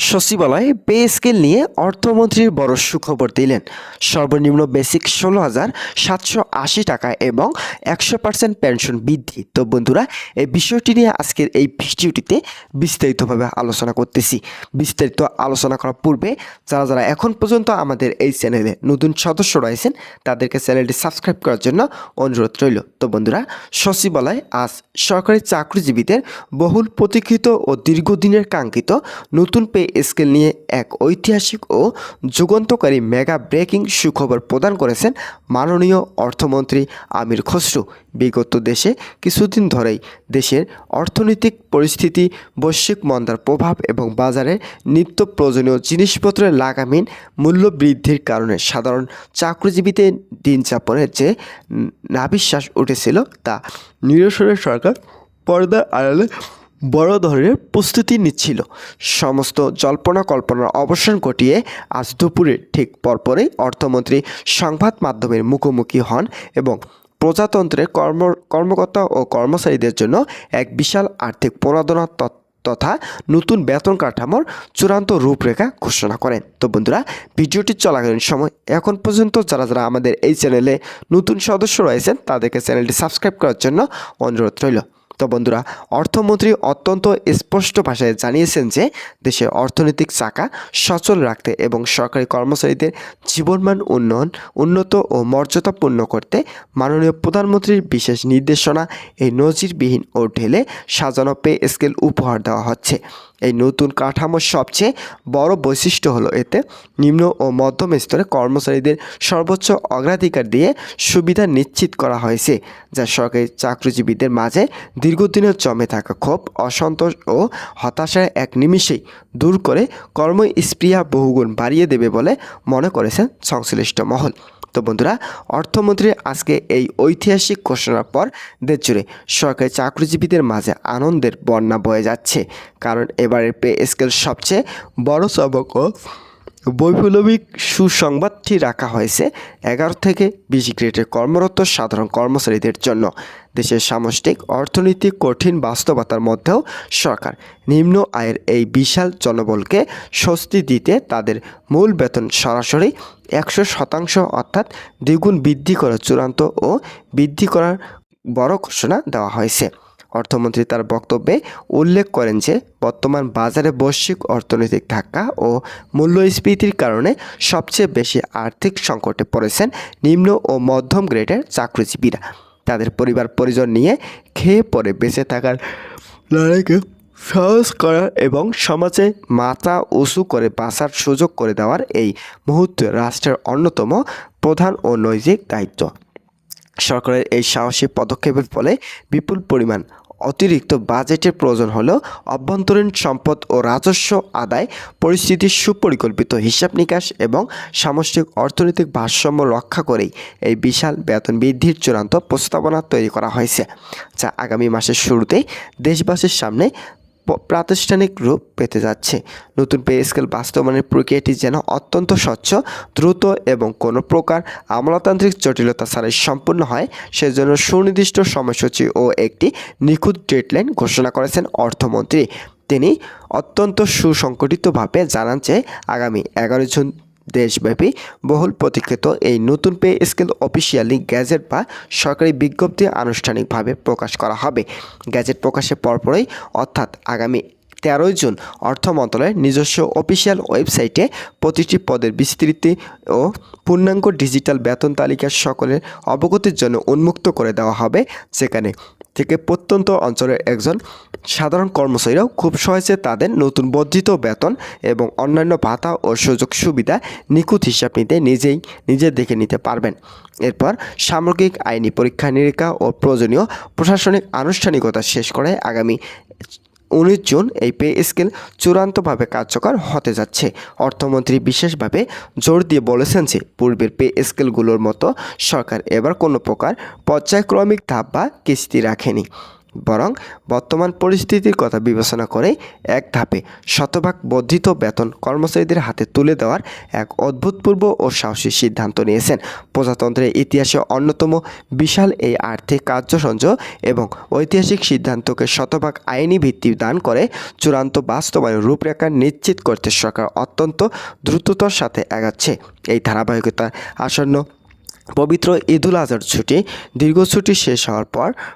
সচিবালয়ে pay scale নিয়ে অর্থমন্ত্রীর বড় সুখবর দিলেন। সর্বনিম্ন বেসিক 16,780 টাকা এবং 100% পেনশন বৃদ্ধি। তো বন্ধুরা, এই বিষয়টি নিয়ে আজকের এই ভিডিওটিতে বিস্তারিতভাবে আলোচনা করতেছি। বিস্তারিত আলোচনা করার পূর্বে যারা যারা এখন পর্যন্ত আমাদের এই চ্যানেলে নতুন সদস্য রয়েছেন তাদেরকে চ্যানেলটি সাবস্ক্রাইব করার জন্য অনুরোধ রইল। তো বন্ধুরা, সচিবালয় আজ সরকারি চাকরিজীবীদের বহুল প্রতীক্ষিত ও দীর্ঘদিনের কাঙ্ক্ষিত নতুন পে স্কেল নিয়ে এক ঐতিহাসিক ও যুগান্তকারী মেগা ব্রেকিং সুখবর প্রদান করেছেন মাননীয় অর্থমন্ত্রী আমির খসরু। বিগত দেশে কিছুদিন ধরেই দেশের অর্থনৈতিক পরিস্থিতি, বৈশ্বিক মন্দার প্রভাব এবং বাজারে নিত্য প্রয়োজনীয় জিনিসপত্রের লাগামহীন মূল্য বৃদ্ধির কারণে সাধারণ চাকরিজীবীদের দিন যাপনের যে নাভিশ্বাস উঠেছিল তা নিরসনে সরকার পর্দার আড়ালে বড় ধরনের প্রস্তুতি নিচ্ছিল। সমস্ত জল্পনা কল্পনার অবসান ঘটিয়ে আজ দুপুরের ঠিক পরপরই অর্থমন্ত্রী সংবাদ মাধ্যমের মুখোমুখি হন এবং প্রজাতন্ত্রের কর্মকর্তা ও কর্মচারীদের জন্য এক বিশাল আর্থিক প্রণোদনা তথা নতুন বেতন কাঠামোর চূড়ান্ত রূপরেখা ঘোষণা করেন। তো বন্ধুরা, ভিডিওটি চলাকালীন সময় এখন পর্যন্ত যারা যারা আমাদের এই চ্যানেলে নতুন সদস্য রয়েছেন তাদেরকে চ্যানেলটি সাবস্ক্রাইব করার জন্য অনুরোধ রইল। তো বন্ধুরা, অর্থমন্ত্রী অত্যন্ত স্পষ্ট ভাষায় জানিয়েছেন যে দেশের অর্থনৈতিক চাকা সচল রাখতে এবং সরকারি কর্মচারীদের জীবনমান উন্নত ও মর্যাদাপূর্ণ করতে মাননীয় প্রধানমন্ত্রীর বিশেষ নির্দেশনা এই নজিরবিহীন ও ঢেলে সাজানো পে স্কেল উপহার দেওয়া হচ্ছে। এই নতুন কাঠামোর সবচেয়ে বড় বৈশিষ্ট্য হলো এতে নিম্ন ও মধ্যম স্তরের কর্মচারীদের সর্বোচ্চ অগ্রাধিকার দিয়ে সুবিধা নিশ্চিত করা হয়েছে, যা সরকারি চাকরিজীবীদের মাঝে দীর্ঘদিনের জমে থাকা ক্ষোভ, অসন্তোষ ও হতাশার এক নিমিষেই দূর করে কর্মস্পৃহা বহুগুণ বাড়িয়ে দেবে বলে মনে করেছেন সংশ্লিষ্ট মহল। তো বন্ধুরা, অর্থমন্ত্রী আজকে এই ঐতিহাসিক ঘোষণার পর দেশজুড়ে সরকারি চাকরিজীবীদের মাঝে আনন্দের বন্যা বয়ে যাচ্ছে, কারণ এবারের পে স্কেল সবচেয়ে বড় চমক ও বৈপ্লবিক সুসংবাদটি রাখা হয়েছে 11 থেকে 20 গ্রেডের কর্মরত সাধারণ কর্মচারীদের জন্য। দেশের সামষ্টিক অর্থনৈতিক কঠিন বাস্তবতার মধ্যেও সরকার নিম্ন আয়ের এই বিশাল জনবলকে স্বস্তি দিতে তাদের মূল বেতন সরাসরি 100% অর্থাৎ দ্বিগুণ বৃদ্ধি করার চূড়ান্ত ও বৃদ্ধি করার বড় ঘোষণা দেওয়া হয়েছে। অর্থমন্ত্রী তার বক্তব্যে উল্লেখ করেন যে বর্তমান বাজারে বৈশ্বিক অর্থনৈতিক ধাক্কা ও মূল্যস্ফীতির কারণে সবচেয়ে বেশি আর্থিক সংকটে পড়েছেন নিম্ন ও মধ্যম গ্রেডের চাকরিজীবীরা। তাদের পরিবার পরিজন নিয়ে খেয়ে পরে বেঁচে থাকার লড়াইকে সহজ করার এবং সমাজে মাথা উঁচু করে বাঁচার সুযোগ করে দেওয়ার এই মুহূর্তে রাষ্ট্রের অন্যতম প্রধান ও নৈতিক দায়িত্ব। সরকারের এই সাহসী পদক্ষেপের ফলে বিপুল পরিমাণ অতিরিক্ত বাজেটের প্রয়োজন হলেও অভ্যন্তরীণ সম্পদ ও রাজস্ব আদায় পরিস্থিতির সুপরিকল্পিত হিসাব নিকাশ এবং সামষ্টিক অর্থনৈতিক ভারসাম্য রক্ষা করেই এই বিশাল বেতন বৃদ্ধির চূড়ান্ত প্রস্তাবনা তৈরি করা হয়েছে, যা আগামী মাসের শুরুতেই দেশবাসীর সামনে প্রাতিষ্ঠানিক রূপ পেতে যাচ্ছে। নতুন পে স্কেল বাস্তবায়নের প্রক্রিয়াটি যেন অত্যন্ত স্বচ্ছ, দ্রুত এবং কোনো প্রকার আমলাতান্ত্রিক জটিলতা ছাড়াই সম্পূর্ণ হয়, সেজন্য সুনির্দিষ্ট সময়সূচি ও একটি নিখুঁত ডেডলাইন ঘোষণা করেছেন অর্থমন্ত্রী। তিনি অত্যন্ত সুসংগঠিতভাবে জানান যে আগামী 11 জুন দেশব্যাপী বহুল প্রতীক্ষিত এই নতুন পে স্কেল অফিসিয়ালি গ্যাজেট বা সরকারি বিজ্ঞপ্তি আনুষ্ঠানিকভাবে প্রকাশ করা হবে। গ্যাজেট প্রকাশের পরপরই অর্থাৎ আগামী 13 জুন অর্থ মন্ত্রণালয়ের নিজস্ব অফিসিয়াল ওয়েবসাইটে প্রতিটি পদের বিস্তৃতি ও পূর্ণাঙ্গ ডিজিটাল বেতন তালিকা সকলের অবগতির জন্য উন্মুক্ত করে দেওয়া হবে, যেখানে থেকে প্রত্যন্ত অঞ্চলের একজন সাধারণ কর্মচারীরাও খুব সহজে তাদের নতুন বর্ধিত বেতন এবং অন্যান্য ভাতা ও সুযোগ সুবিধা নিখুঁত হিসাব নিতে নিজে দেখে নিতে পারবেন। এরপর সামগ্রিক আইনি পরীক্ষা নিরীক্ষা ও প্রয়োজনীয় প্রশাসনিক আনুষ্ঠানিকতা শেষ করে আগামী 19 জুন এই পে স্কেল চূড়ান্তভাবে কার্যকর হতে যাচ্ছে। অর্থমন্ত্রী বিশেষভাবে জোর দিয়ে বলেছেন যে পূর্বের পে স্কেলগুলোর মতো সরকার এবার কোনো প্রকার পর্যায়ক্রমিক ধাপ বা কিস্তি রাখেনি। বরং বর্তমান পরিস্থিতির কথা বিবেচনা করে এক ধাপে শতভাগ বর্ধিত বেতন কর্মচারীদের হাতে তুলে দেওয়ার এক অভূতপূর্ব ও সাহসী সিদ্ধান্ত নিয়েছেন। প্রজাতন্ত্রের ইতিহাসে অন্যতম বিশাল এই আর্থিক কার্যসংযোগ এবং ঐতিহাসিক সিদ্ধান্তকে শতভাগ আইনি ভিত্তি দান করে চূড়ান্ত বাস্তবায়ন রূপরেখা নিশ্চিত করতে সরকার অত্যন্ত দ্রুততার সাথে এগাচ্ছে। এই ধারাবাহিকতার আসন্ন পবিত্র ঈদুল আজহার ছুটি দীর্ঘ ছুটি শেষ হওয়ার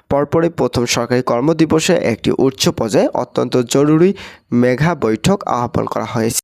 পরপরই প্রথম সরকারি কর্মদিবসে একটি উচ্চ পর্যায়ে অত্যন্ত জরুরি মেগা বৈঠক আহ্বান করা হয়েছে।